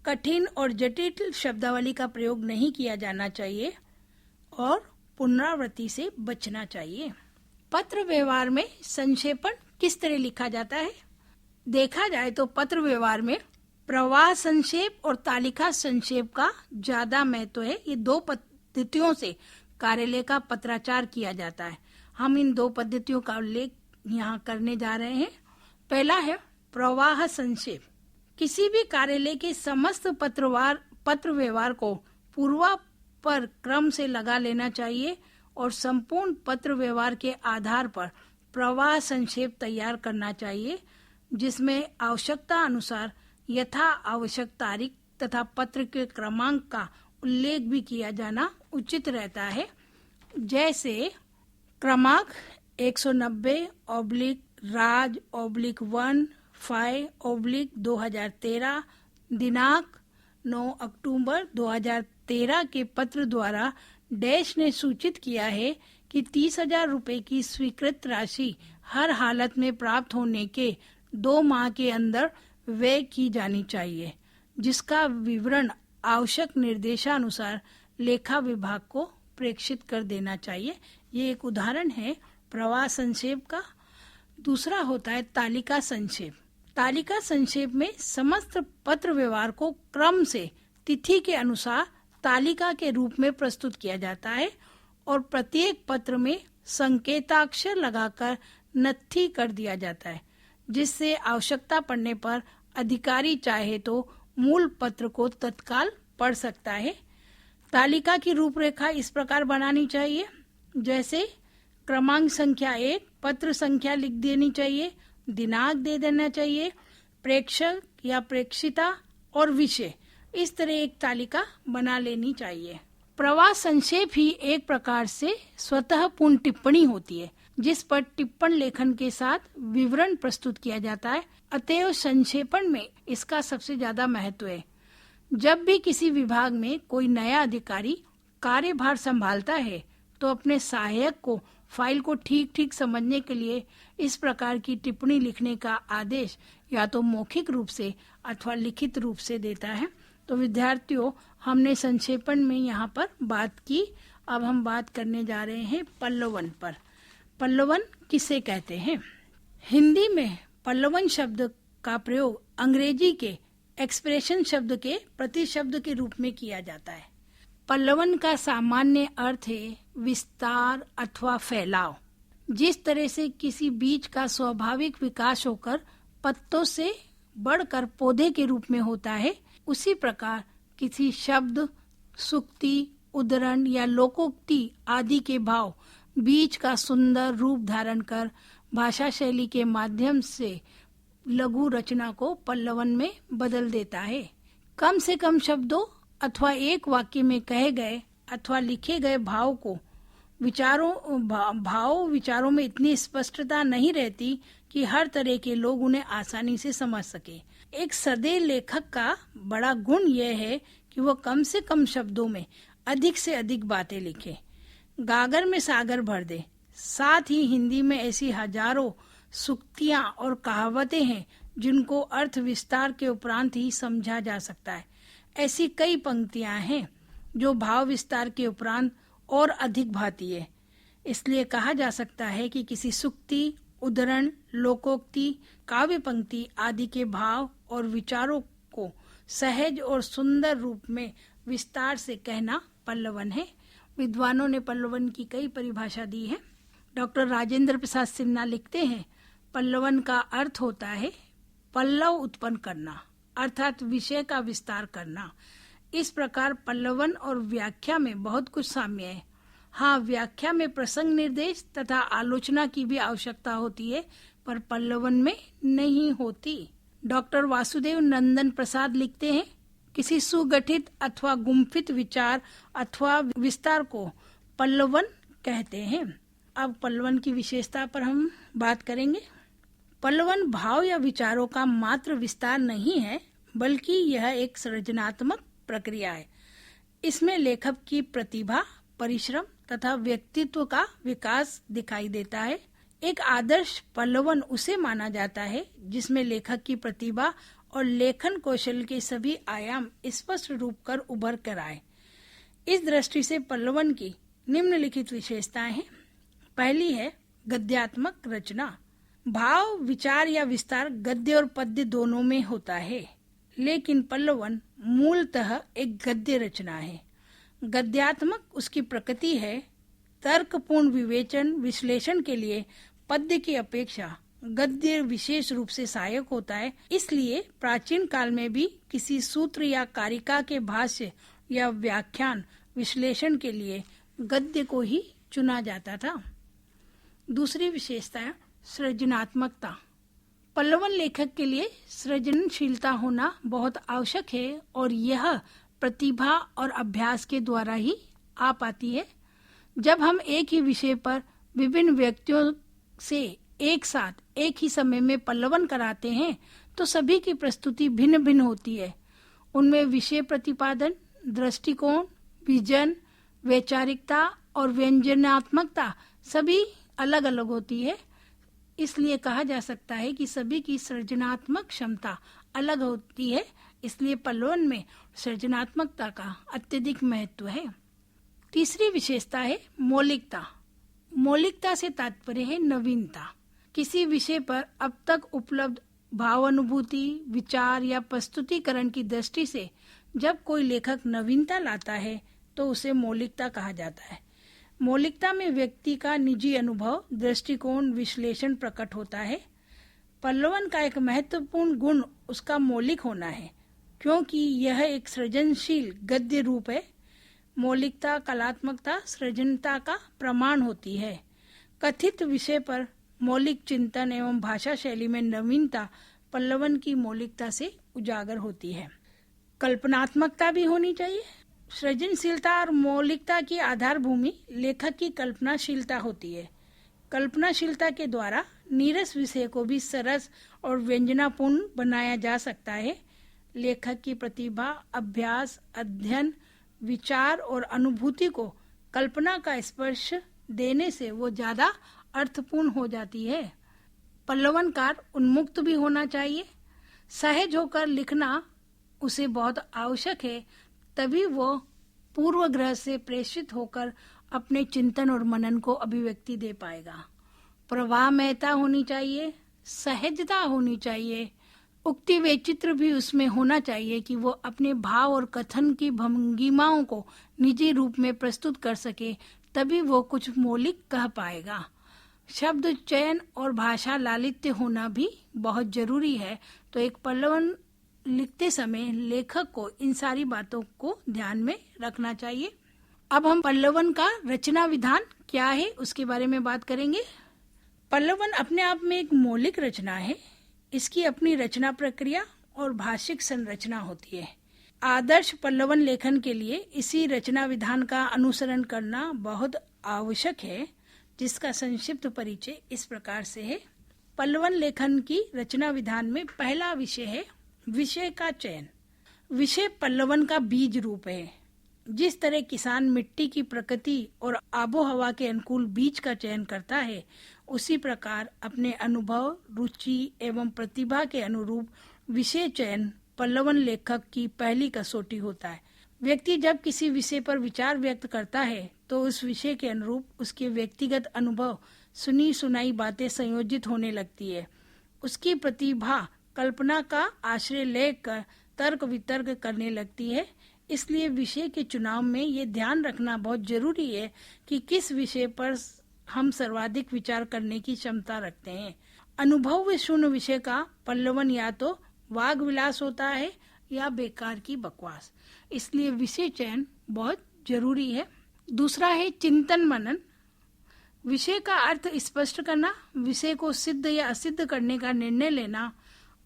कठिन और जटिल शब्दावली का प्रयोग नहीं किया जाना चाहिए और पुनरावृत्ति से बचना चाहिए। पत्र व्यवहार में संक्षेपण किस तरह लिखा जाता है? देखा जाए तो पत्र व्यवहार में प्रवाह संक्षेप और तालिका संक्षेप का ज्यादा महत्व है। ये दो पद्धतियों से कार्यालय का पत्राचार किया जाता है। हम इन दो पद्धतियों का उल्लेख यहाँ करने जा रहे हैं। पहला है प्रवाह संक्षेप। किसी भी कार्यालय के समस्त पत्र व्यवहार को पूर्वापर क्रम से लगा लेना चाहिए और संपूर्ण पत्र व्यवहार के आधार पर प्रवाह संक्षेप तैयार करना चाहिए, जिसमें आवश्यकता अनुसार यथा आवश्यक तारीख तथा पत्र के क्रमांक का उल्लेख भी किया जाना उचित रहता है। जैसे क्रमांक 190/राज/1/5/2013, दिनांक 9 अक्टूबर 2013 के पत्र द्वारा डैश ने सूचित किया है कि 30,000 रुपए की स्वीकृत राशि हर हालत में प्राप्त होने के 2 माह के अंदर व्यय की जानी चाहिए, जिसका विवरण आवश्यक निर्देशानुसार लेखा विभाग को प्रेषित कर देना चाहिए। ये एक उदाहरण है प्रवाह संक्षेप का। दूसरा होता है तालिका संक्षेप। तालिका संक्षेप में समस्त पत्र व्यवहार को क्रम से तिथि के अनुसार तालिका के रूप में प्रस्तुत किया जाता है और प्रत्येक पत्र में संकेताक्षर लगाकर नत्थी कर दिया जाता है, जिससे आवश्यकता पड़ने पर अधिकारी चाहे तो मूल पत्र को तत्काल पढ़ सकता है। तालिका की रूपरेखा इस प्रकार बनानी चाहिए। जैसे क्रमांक संख्या 1, पत्र संख्या लिख देनी चाहिए, दिनांक दे देना चाहिए, प्रेषक या प्रेषिता और विषय। इस तरह एक तालिका बना लेनी चाहिए। प्रवास संक्षेप ही एक प्रकार से स्वतः पूर्ण टिप्पणी होती है, जिस पर टिप्पण लेखन के साथ विवरण प्रस्तुत किया जाता है। अतएव संक्षेपण में इसका सबसे ज्यादा महत्व है। जब भी किसी विभाग में कोई नया अधिकारी कार्यभार संभालता है तो अपने सहायक को फाइल को ठीक ठीक समझने के लिए इस प्रकार की टिप्पणी लिखने का आदेश या तो मौखिक रूप से अथवा लिखित रूप से देता है। तो विद्यार्थियों, हमने संक्षेपण में यहाँ पर बात की। अब हम बात करने जा रहे हैं पल्लवन पर। पल्लवन किसे कहते हैं? हिंदी में पल्लवन शब्द का प्रयोग अंग्रेजी के एक्सप्रेशन शब्द के प्रतिशब्द के रूप में किया जाता है। पल्लवन का सामान्य अर्थ है विस्तार अथवा फैलाव। जिस तरह से किसी बीज का स्वाभाविक विकास होकर पत्तों से बढ़कर पौधे के रूप में होता है, उसी प्रकार किसी शब्द, सूक्ति, उद्धरण या लोकोक्ति आदि के भाव बीज का सुंदर रूप धारण कर भाषा शैली के माध्यम से लघु रचना को पल्लवन में बदल देता है। कम से कम शब्दों अथवा एक वाक्य में कहे गए अथवा लिखे गए भाव विचारों में इतनी स्पष्टता नहीं रहती कि हर तरह के लोग उन्हें आसानी से समझ सके। एक सदैव लेखक का बड़ा गुण यह है कि वह कम से कम शब्दों में अधिक से अधिक बातें लिखे, गागर में सागर भर दे। साथ ही हिंदी में ऐसी हजारों सूक्तियां और कहावतें हैं जिनको अर्थ विस्तार के उपरांत ही समझा जा सकता है। ऐसी कई पंक्तियां हैं जो भाव विस्तार के उपरांत और अधिक भाती है। इसलिए कहा जा सकता है कि किसी सूक्ति, उद्धरण, लोकोक्ति, काव्य पंक्ति आदि के भाव और विचारों को सहज और सुंदर रूप में विस्तार से कहना पल्लवन है। विद्वानों ने पल्लवन की कई परिभाषा दी है। डॉक्टर राजेंद्र प्रसाद सिन्हा लिखते हैं, पल्लवन का अर्थ होता है पल्लव उत्पन्न करना, अर्थात विषय का विस्तार करना। इस प्रकार पल्लवन और व्याख्या में बहुत कुछ साम्य है। हाँ, व्याख्या में प्रसंग निर्देश तथा आलोचना की भी आवश्यकता होती है, पर पल्लवन में नहीं होती। डॉक्टर वासुदेव नंदन प्रसाद लिखते हैं, किसी सुगठित अथवा गुम्फित विचार अथवा विस्तार को पल्लवन कहते हैं। अब पल्लवन की विशेषता पर हम बात करेंगे। पल्लवन भाव या विचारों का मात्र विस्तार नहीं है, बल्कि यह एक सृजनात्मक प्रक्रिया है। इसमें लेखक की प्रतिभा, परिश्रम तथा व्यक्तित्व का विकास दिखाई देता है। एक आदर्श पल्लवन उसे माना जाता है जिसमें लेखक की प्रतिभा और लेखन कौशल के सभी आयाम स्पष्ट रूप कर उभर कर आए। इस दृष्टि से पल्लवन की निम्नलिखित विशेषताएं हैं। पहली है गद्यात्मक रचना। भाव, विचार या विस्तार गद्य और पद्य दोनों में होता है, लेकिन पल्लवन मूलतः एक गद्य रचना है। गद्यात्मक उसकी प्रकृति है। तर्कपूर्ण विवेचन विश्लेषण के लिए पद्य की अपेक्षा गद्य विशेष रूप से सहायक होता है। इसलिए प्राचीन काल में भी किसी सूत्र या कारिका के भाष्य या व्याख्यान विश्लेषण के लिए गद्य को ही चुना जाता था। दूसरी विशेषता है सृजनात्मकता। पल्लवन लेखक के लिए सृजनशीलता होना बहुत आवश्यक है और यह प्रतिभा और अभ्यास के द्वारा ही आ पाती है। जब हम एक ही विषय पर विभिन्न व्यक्तियों से एक साथ एक ही समय में पल्लवन कराते हैं तो सभी की प्रस्तुति भिन्न भिन्न होती है। उनमें विषय प्रतिपादन, दृष्टिकोण, विजन, वैचारिकता और व्यंजनात्मकता सभी अलग अलग होती है। इसलिए कहा जा सकता है कि सभी की सृजनात्मक क्षमता अलग होती है। इसलिए पल्लवन में सृजनात्मकता का अत्यधिक महत्व है। तीसरी विशेषता है मौलिकता। मौलिकता से तात्पर्य है नवीनता। किसी विषय पर अब तक उपलब्ध भावानुभूति, विचार या प्रस्तुतिकरण की दृष्टि से जब कोई लेखक नवीनता लाता है तो उसे मौलिकता कहा जाता है। मौलिकता में व्यक्ति का निजी अनुभव, दृष्टिकोण, विश्लेषण प्रकट होता है। पल्लवन का एक महत्वपूर्ण गुण उसका मौलिक होना है, क्योंकि यह एक सृजनशील गद्य रूप है। मौलिकता कलात्मकता, सृजनता का प्रमाण होती है। कथित विषय पर मौलिक चिंतन एवं भाषा शैली में नवीनता पल्लवन की मौलिकता से उजागर होती है। कल्पनात्मकता भी होनी चाहिए। सृजनशीलता और मौलिकता की आधार भूमि लेखक की कल्पनाशीलता होती है। कल्पनाशीलता के द्वारा नीरस विषय को भी सरस और व्यंजनापूर्ण बनाया जा सकता है। लेखक की प्रतिभा, अभ्यास, अध्ययन, विचार और अनुभूति को कल्पना का स्पर्श देने से वो ज्यादा अर्थपूर्ण हो जाती है। पल्लवनकार उन्मुक्त भी होना चाहिए। सहज होकर लिखना उसे बहुत आवश्यक है, तभी वो पूर्वग्रह से प्रेषित होकर अपने चिंतन और मनन को अभिव्यक्ति दे पाएगा। प्रवाहमयता होनी चाहिए, सहजता होनी चाहिए, उक्ति वैचित्र भी उसमें होना चाहिए कि वो अपने भाव और कथन की भंगिमाओं को निजी रूप में प्रस्तुत कर सके, तभी वो कुछ मौलिक कह पाएगा। शब्द चयन और भाषा लालित्य होना भी बहुत जरूरी है। तो एक पल्लवन लिखते समय लेखक को इन सारी बातों को ध्यान में रखना चाहिए। अब हम पल्लवन का रचना विधान क्या है उसके बारे में बात करेंगे। पल्लवन अपने आप में एक मौलिक रचना है। इसकी अपनी रचना प्रक्रिया और भाषिक संरचना होती है। आदर्श पल्लवन लेखन के लिए इसी रचना विधान का अनुसरण करना बहुत आवश्यक है, जिसका संक्षिप्त परिचय इस प्रकार से है। पल्लवन लेखन की रचना विधान में पहला विषय है विषय का चयन। विषय पल्लवन का बीज रूप है। जिस तरह किसान मिट्टी की प्रकृति और आबोहवा के अनुकूल बीज का चयन करता है, उसी प्रकार अपने अनुभव, रुचि एवं प्रतिभा के अनुरूप विषय चयन पल्लवन लेखक की पहली कसौटी होता है। व्यक्ति जब किसी विषय पर विचार व्यक्त करता है तो उस विषय के अनुरूप उसके व्यक्तिगत अनुभव, सुनी सुनाई बातें संयोजित होने लगती है। उसकी प्रतिभा कल्पना का आश्रय लेकर तर्क वितर्क करने लगती है। इसलिए विषय के चुनाव में ये ध्यान रखना बहुत जरूरी है कि किस विषय पर हम सर्वाधिक विचार करने की क्षमता रखते हैं। अनुभव शून्य विषय का पल्लवन या तो वाग विलास होता है या बेकार की बकवास। इसलिए विषय चयन बहुत जरूरी है। दूसरा है चिंतन मनन। विषय का अर्थ स्पष्ट करना, विषय को सिद्ध या असिद्ध करने का निर्णय लेना,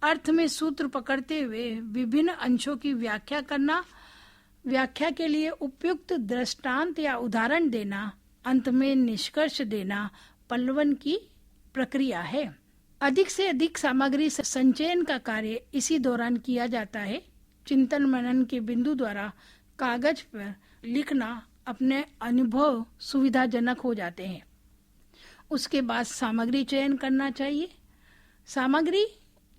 अर्थ में सूत्र पकड़ते हुए विभिन्न अंशों की व्याख्या करना, व्याख्या के लिए उपयुक्त दृष्टांत या उदाहरण देना, अंत में निष्कर्ष देना पल्लवन की प्रक्रिया है। अधिक से अधिक सामग्री संचयन का कार्य इसी दौरान किया जाता है। चिंतन मनन के बिंदु द्वारा कागज पर लिखना अपने अनुभव सुविधाजनक हो जाते हैं। उसके बाद सामग्री चयन करना चाहिए। सामग्री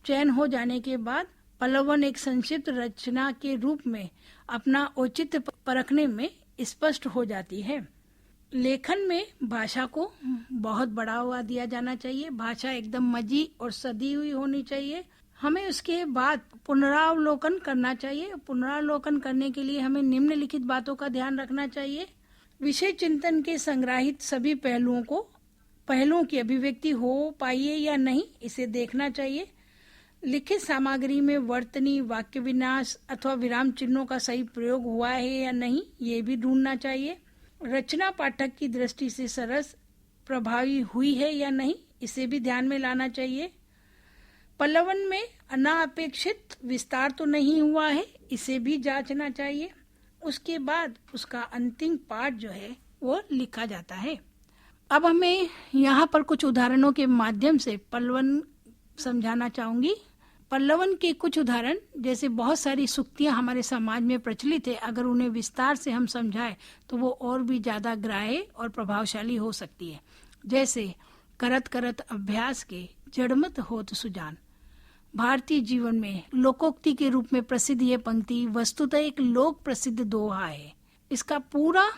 चयन हो जाने के बाद पल्लवन एक संक्षिप्त रचना के रूप में अपना औचित्य परखने में स्पष्ट हो जाती है। लेखन में भाषा को बहुत बढ़ावा दिया जाना चाहिए। भाषा एकदम मजी और सदी हुई होनी चाहिए। हमें उसके बाद पुनरावलोकन करना चाहिए। पुनरावलोकन करने के लिए हमें निम्नलिखित बातों का ध्यान रखना चाहिए। विषय चिंतन के संग्रहित सभी पहलुओं की अभिव्यक्ति हो पाई है या नहीं, इसे देखना चाहिए। लिखित सामग्री में वर्तनी, वाक्य विन्यास अथवा विराम चिन्हों का सही प्रयोग हुआ है या नहीं, ये भी ढूंढना चाहिए। रचना पाठक की दृष्टि से सरस प्रभावी हुई है या नहीं, इसे भी ध्यान में लाना चाहिए। पल्लवन में अनापेक्षित विस्तार तो नहीं हुआ है, इसे भी जांचना चाहिए। उसके बाद उसका अंतिम पार्ट जो है वो लिखा जाता है। अब हमें यहाँ पर कुछ उदाहरणों के माध्यम से पल्लवन समझाना चाहूंगी। पल्लवन के कुछ उदाहरण, जैसे बहुत सारी सूक्तियां हमारे समाज में प्रचलित है, अगर उन्हें विस्तार से हम समझाएं तो वो और भी ज्यादा ग्राह्य और प्रभावशाली हो सकती है। जैसे करत करत अभ्यास के जड़मत होत सुजान। भारतीय जीवन में लोकोक्ति के रूप में प्रसिद्ध ये पंक्ति वस्तुतः एक लोक प्रसिद्ध दोहा है। इसका पूरा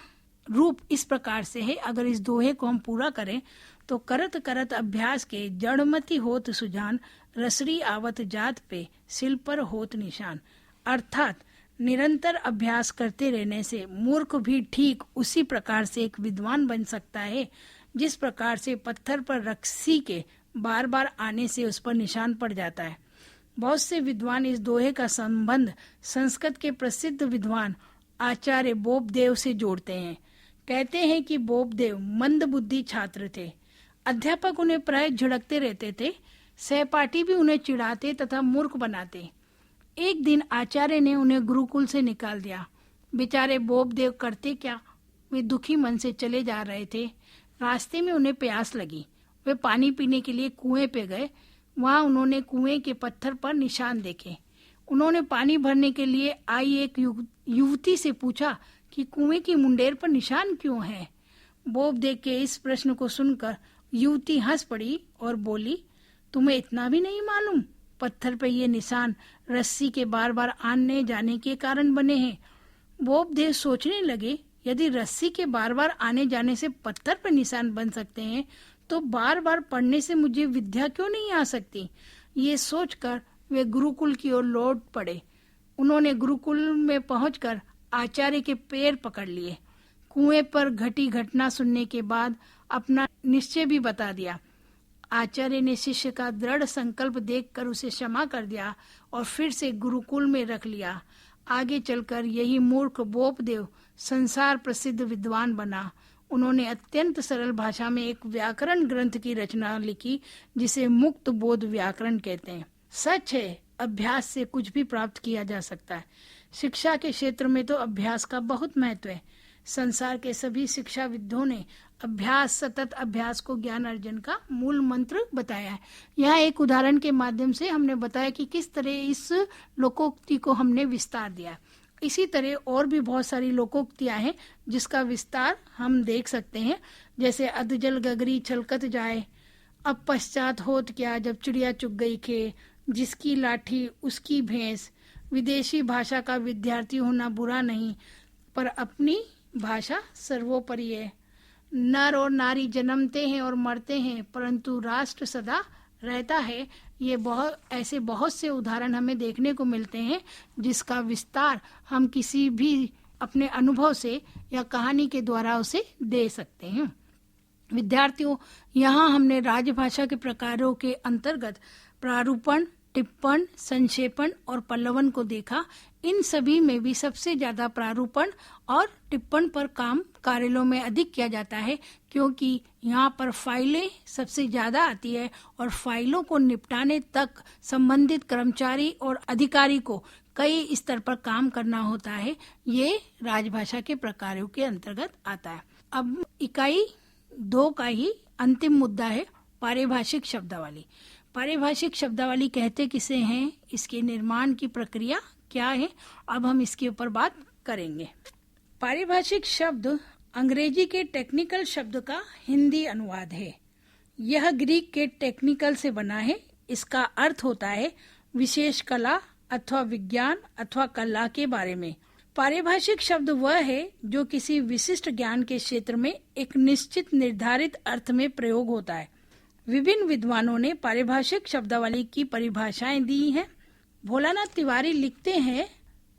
रूप इस प्रकार से है, अगर इस दोहे को हम पूरा करें तो करत करत अभ्यास के जड़मति होत सुजान, रसरी आवत जात पे सिल पर होत निशान। अर्थात निरंतर अभ्यास करते रहने से मूर्ख भी ठीक उसी प्रकार से एक विद्वान बन सकता है, जिस प्रकार से पत्थर पर रस्सी के बार बार आने से उस पर निशान पड़ जाता है। बहुत से विद्वान इस दोहे का संबंध संस्कृत के प्रसिद्ध विद्वान आचार्य बोपदेव से जोड़ते हैं। कहते हैं कि बोपदेव मंद बुद्धि छात्र थे। अध्यापक उन्हें प्राय झिड़कते रहते थे, सहपाठी भी उन्हें चिढ़ाते तथा मूर्ख बनाते। एक दिन आचार्य ने उन्हें गुरुकुल से निकाल दिया। बेचारे बोबदेव करते क्या, वे दुखी मन से चले जा रहे थे। रास्ते में उन्हें प्यास लगी। वे पानी पीने के लिए कुएं पे गए। वहां उन्होंने कुएं के पत्थर पर निशान देखे। उन्होंने पानी भरने के लिए आई एक युवती से पूछा कि कुएं की मुंडेर पर निशान क्यों है। बोबदेव के इस प्रश्न को सुनकर युवती हंस पड़ी और बोली, तुम्हें इतना भी नहीं मालूम? पत्थर पर ये निशान रस्सी के बार बार आने जाने के कारण बने हैं। बोबदेव सोचने लगे, यदि रस्सी के बार बार आने जाने से पत्थर पर निशान बन सकते हैं तो बार बार पढ़ने से मुझे विद्या क्यों नहीं आ सकती। ये सोचकर वे गुरुकुल की ओर लौट पड़े। उन्होंने गुरुकुल में पहुंचकर आचार्य के पैर पकड़ लिए। कुएं पर घटी घटना सुनने के बाद अपना निश्चय भी बता दिया। आचार्य ने शिष्य का दृढ़ संकल्प देखकर उसे क्षमा कर दिया और फिर से गुरुकुल में रख लिया। आगे चलकर यही मूर्ख बोबदेव संसार प्रसिद्ध विद्वान बना। उन्होंने अत्यंत सरल भाषा में एक व्याकरण ग्रंथ की रचना लिखी जिसे मुक्त बोध व्याकरण कहते हैं। सच है, अभ्यास से कुछ भी प्राप्त किया जा सकता है। शिक्षा के क्षेत्र में तो अभ्यास का बहुत महत्व है। संसार के सभी शिक्षाविदों ने अभ्यास, सतत अभ्यास को ज्ञान अर्जन का मूल मंत्र बताया है। यहाँ एक उदाहरण के माध्यम से हमने बताया कि किस तरह इस लोकोक्ति को हमने विस्तार दिया। इसी तरह और भी बहुत सारी लोकोक्तियां हैं जिसका विस्तार हम देख सकते हैं, जैसे अधजल गगरी छलकत जाए, अब पश्चात होत क्या जब चिड़िया चुग गई खे, जिसकी लाठी उसकी भैंस, विदेशी भाषा का विद्यार्थी होना बुरा नहीं पर अपनी भाषा सर्वोपरि है, नर और नारी जन्मते हैं और मरते हैं परंतु राष्ट्र सदा रहता है। ये ऐसे बहुत से उदाहरण हमें देखने को मिलते हैं जिसका विस्तार हम किसी भी अपने अनुभव से या कहानी के द्वारा उसे दे सकते हैं। विद्यार्थियों, यहाँ हमने राजभाषा के प्रकारों के अंतर्गत प्रारूपण, टिप्पण, संक्षेपण और पल्लवन को देखा। इन सभी में भी सबसे ज्यादा प्रारूपण और टिप्पण पर काम कार्यालयों में अधिक किया जाता है, क्योंकि यहाँ पर फाइलें सबसे ज्यादा आती है और फाइलों को निपटाने तक संबंधित कर्मचारी और अधिकारी को कई स्तर पर काम करना होता है। ये राजभाषा के प्रकारों के अंतर्गत आता है। अब इकाई 2 का ही अंतिम मुद्दा है पारिभाषिक शब्दावली। पारिभाषिक शब्दावली कहते किसे हैं, इसके निर्माण की प्रक्रिया क्या है, अब हम इसके ऊपर बात करेंगे। पारिभाषिक शब्द अंग्रेजी के टेक्निकल शब्द का हिंदी अनुवाद है। यह ग्रीक के टेक्निकल से बना है। इसका अर्थ होता है विशेष कला अथवा विज्ञान अथवा कला के बारे में। पारिभाषिक शब्द वह है जो किसी विशिष्ट ज्ञान के क्षेत्र में एक निश्चित निर्धारित अर्थ में प्रयोग होता है। विभिन्न विद्वानों ने पारिभाषिक शब्दावली की परिभाषाएं दी हैं। भोलानाथ तिवारी लिखते हैं,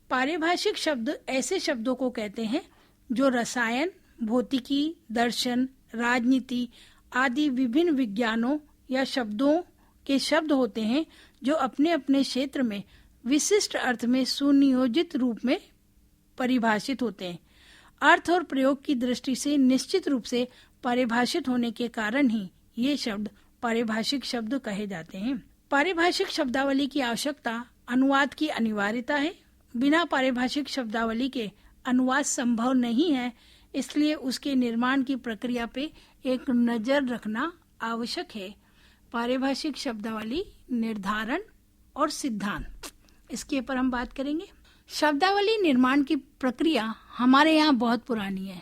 पारिभाषिक शब्द ऐसे शब्दों को कहते हैं जो रसायन, भौतिकी, दर्शन, राजनीति आदि विभिन्न विज्ञानों या शब्दों के शब्द होते हैं जो अपने अपने क्षेत्र में विशिष्ट अर्थ में सुनियोजित रूप में परिभाषित होते हैं। अर्थ और प्रयोग की दृष्टि से निश्चित रूप से परिभाषित होने के कारण ही ये शब्द पारिभाषिक शब्द कहे जाते हैं। पारिभाषिक शब्दावली की आवश्यकता अनुवाद की अनिवार्यता है। बिना पारिभाषिक शब्दावली के अनुवाद संभव नहीं है, इसलिए उसके निर्माण की प्रक्रिया पे एक नजर रखना आवश्यक है। पारिभाषिक शब्दावली निर्धारण और सिद्धांत, इसके ऊपर हम बात करेंगे। शब्दावली निर्माण की प्रक्रिया हमारे यहाँ बहुत पुरानी है,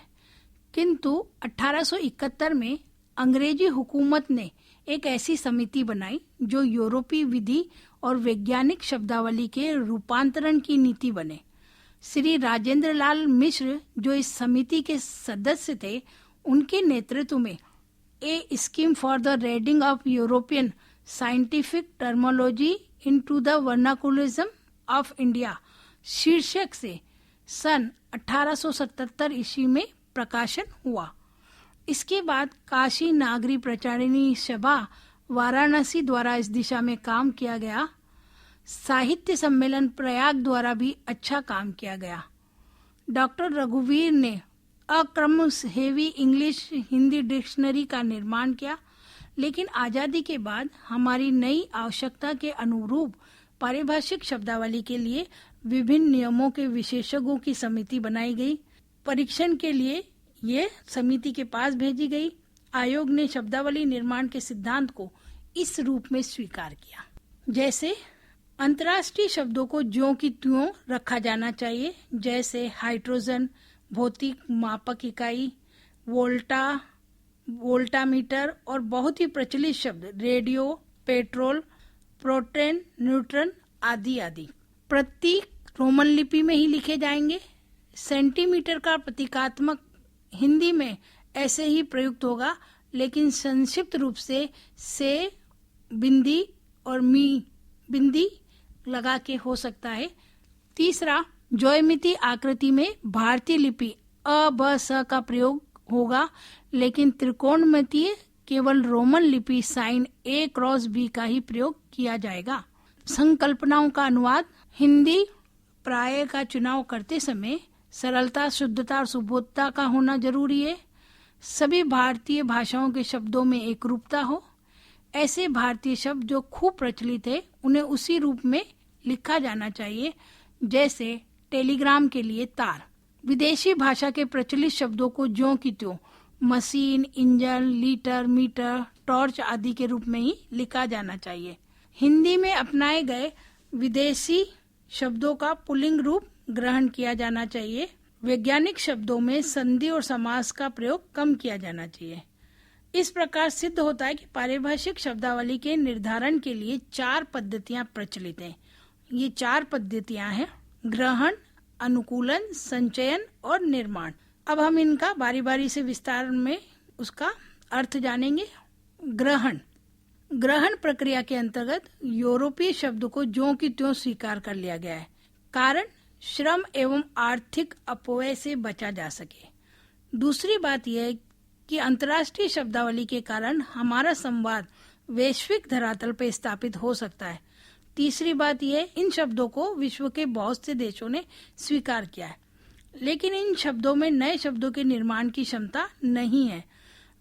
किंतु 1871 में अंग्रेजी हुकूमत ने एक ऐसी समिति बनाई जो यूरोपीय विधि और वैज्ञानिक शब्दावली के रूपांतरण की नीति बने। श्री राजेंद्र लाल मिश्र जो इस समिति के सदस्य थे, उनके नेतृत्व में a scheme for the reading of European scientific terminology into the vernacularism of India शीर्षक से सन 1877 ईस्वी में प्रकाशन हुआ। इसके बाद काशी नागरी प्रचारिणी सभा वाराणसी द्वारा इस दिशा में काम किया गया। साहित्य सम्मेलन प्रयाग द्वारा भी अच्छा काम किया गया। डॉक्टर रघुवीर ने अक्रमहेवी इंग्लिश हिंदी डिक्शनरी का निर्माण किया, लेकिन आजादी के बाद हमारी नई आवश्यकता के अनुरूप पारिभाषिक शब्दावली के लिए विभिन्न नियमों के विशेषज्ञों की समिति बनाई गई। परीक्षण के लिए ये समिति के पास भेजी गई। आयोग ने शब्दावली निर्माण के सिद्धांत को इस रूप में स्वीकार किया, जैसे अंतर्राष्ट्रीय शब्दों को ज्यों की त्यों रखा जाना चाहिए, जैसे हाइड्रोजन, भौतिक मापक इकाई, वोल्टामीटर और बहुत ही प्रचलित शब्द रेडियो, पेट्रोल, प्रोटॉन, न्यूट्रॉन आदि आदि प्रतीक रोमन लिपि में ही लिखे जाएंगे। सेंटीमीटर का प्रतीकात्मक हिंदी में ऐसे ही प्रयुक्त होगा, लेकिन संक्षिप्त रूप से बिंदी और मी बिंदी लगा के हो सकता है। तीसरा, ज्यामितीय आकृति में भारतीय लिपि अ ब स का प्रयोग होगा, लेकिन त्रिकोणमितीय केवल रोमन लिपि साइन A क्रॉस B का ही प्रयोग किया जाएगा। संकल्पनाओं का अनुवाद, हिंदी प्राय का चुनाव करते समय सरलता, शुद्धता और सुबोधता का होना जरूरी है। सभी भारतीय भाषाओं के शब्दों में एक रूपता हो। ऐसे भारतीय शब्द जो खूब प्रचलित है उन्हें उसी रूप में लिखा जाना चाहिए, जैसे टेलीग्राम के लिए तार। विदेशी भाषा के प्रचलित शब्दों को ज्यों की त्यों machine, engine, litre, metre, torch आदि के रूप में ही लिखा जाना चाहिए। हिंदी में अपनाए गए विदेशी शब्दों का पुल्लिंग रूप ग्रहण किया जाना चाहिए। वैज्ञानिक शब्दों में संधि और समास का प्रयोग कम किया जाना चाहिए। इस प्रकार सिद्ध होता है कि पारिभाषिक शब्दावली के निर्धारण के लिए 4 पद्धतियां प्रचलित हैं। ये 4 पद्धतियां हैं: ग्रहण, अनुकूलन, संचयन और निर्माण। अब हम इनका बारी बारी से विस्तार में उसका अर्थ जानेंगे। ग्रहण प्रक्रिया के अंतर्गत यूरोपीय शब्द को ज्यों की त्यों स्वीकार कर लिया गया है, कारण श्रम एवं आर्थिक अपव्यय से बचा जा सके। दूसरी बात यह है कि अंतर्राष्ट्रीय शब्दावली के कारण हमारा संवाद वैश्विक धरातल पर स्थापित हो सकता है। तीसरी बात यह, इन शब्दों को विश्व के बहुत से देशों ने स्वीकार किया है, लेकिन इन शब्दों में नए शब्दों के निर्माण की क्षमता नहीं है।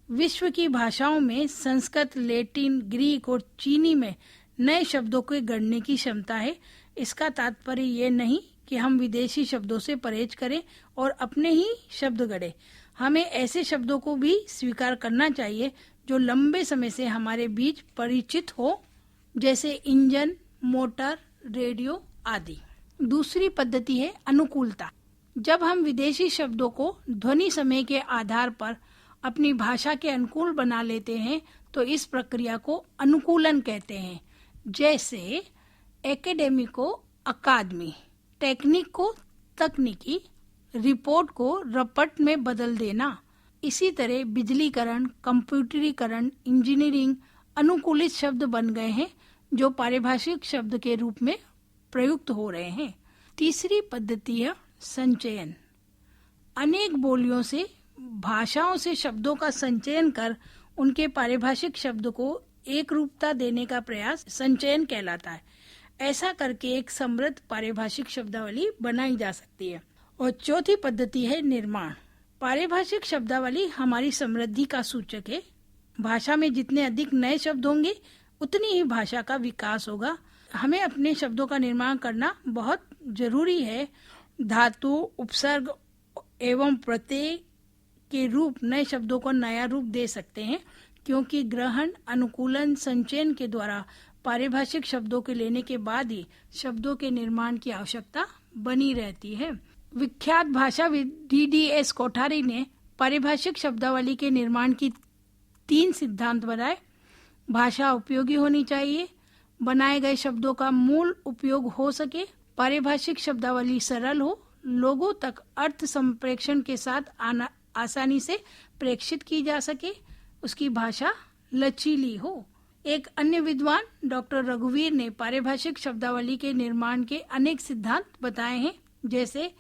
विश्व की भाषाओं में संस्कृत, लैटिन, ग्रीक और चीनी में नए शब्दों के गढ़ने की क्षमता है। इसका तात्पर्य ये नहीं कि हम विदेशी शब्दों से परहेज करें और अपने ही शब्द गढ़े। हमें ऐसे शब्दों को भी स्वीकार करना चाहिए जो लंबे समय से हमारे बीच परिचित हो, जैसे इंजन, मोटर, रेडियो आदि। दूसरी पद्धति है अनुकूलता। जब हम विदेशी शब्दों को ध्वनि समय के आधार पर अपनी भाषा के अनुकूल बना लेते हैं तो इस प्रक्रिया को अनुकूलन कहते हैं। जैसे एकेडमी को अकादमी, टेक्निक को तकनीकी, रिपोर्ट को रपट में बदल देना। इसी तरह बिजलीकरण, कंप्यूटरीकरण, इंजीनियरिंग अनुकूलित शब्द बन गए हैं जो पारिभाषिक शब्द के रूप में प्रयुक्त हो रहे हैं। तीसरी पद्धति है संचयन। अनेक बोलियों से, भाषाओं से शब्दों का संचयन कर उनके पारिभाषिक शब्द को एक रूपता देने का प्रयास संचयन कहलाता है। ऐसा करके एक समृद्ध पारिभाषिक शब्दावली बनाई जा सकती है। और चौथी पद्धति है निर्माण। पारिभाषिक शब्दावली हमारी समृद्धि का सूचक है। भाषा में जितने अधिक नए शब्द होंगे उतनी ही भाषा का विकास होगा। हमें अपने शब्दों का निर्माण करना बहुत जरूरी है। धातु, उपसर्ग एवं प्रत्यय के रूप नए शब्दों को नया रूप दे सकते हैं, क्योंकि ग्रहण, अनुकूलन, संचयन के द्वारा पारिभाषिक शब्दों के लेने के बाद ही शब्दों के निर्माण की आवश्यकता बनी रहती है। विख्यात भाषाविद DDS कोठारी ने पारिभाषिक शब्दावली के निर्माण की 3 सिद्धांत बनाए। भाषा उपयोगी होनी चाहिए, बनाए गए शब्दों का मूल उपयोग हो सके, पारिभाषिक शब्दावली सरल हो, लोगों तक अर्थ संप्रेषण के साथ आसानी से प्रेषित की जा सके, उसकी भाषा लचीली हो। एक अन्य विद्वान डॉक्टर रघुवीर ने पारिभाषिक शब्दावली के निर्माण के अनेक सिद्धांत बताए हैं, जैसे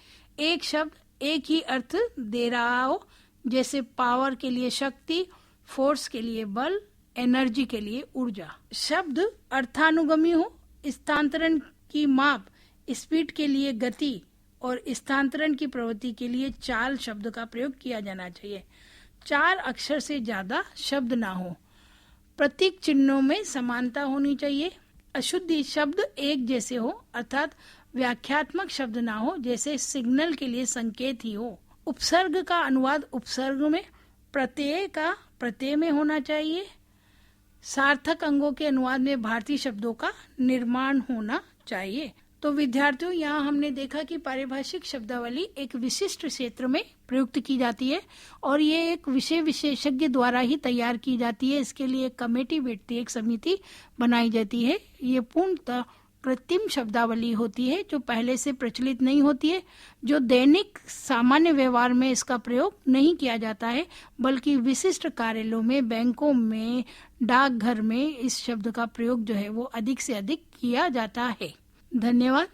एक शब्द एक ही अर्थ दे रहा हो, जैसे पावर के लिए शक्ति, फोर्स के लिए बल, एनर्जी के लिए ऊर्जा। शब्द अर्थानुगमी हो, स्थानांतरण की माप, स्पीड के लिए गति और स्थानांतरण की प्रवृत्ति के लिए चाल शब्द का प्रयोग किया जाना चाहिए। 4 अक्षर से ज्यादा शब्द ना हो। प्रतीक चिन्हों में समानता होनी चाहिए। अशुद्धि शब्द एक जैसे हो, अर्थात व्याख्यात्मक शब्द ना हो, जैसे सिग्नल के लिए संकेत ही हो। उपसर्ग का अनुवाद उपसर्ग में, प्रत्यय का प्रत्यय में होना चाहिए। सार्थक अंगों के अनुवाद में भारतीय शब्दों का निर्माण होना चाहिए। तो विद्यार्थियों, यहाँ हमने देखा कि पारिभाषिक शब्दावली एक विशिष्ट क्षेत्र में प्रयुक्त की जाती है और ये एक विषय विशेषज्ञ द्वारा ही तैयार की जाती है। इसके लिए एक कमेटी बैठती है, एक समिति बनाई जाती है। ये पूर्णतः कृत्रिम शब्दावली होती है जो पहले से प्रचलित नहीं होती है, जो दैनिक सामान्य व्यवहार में इसका प्रयोग नहीं किया जाता है, बल्कि विशिष्ट कार्यालयों में, बैंकों में, डाकघर में इस शब्द का प्रयोग जो है वो अधिक से अधिक किया जाता है। धन्यवाद।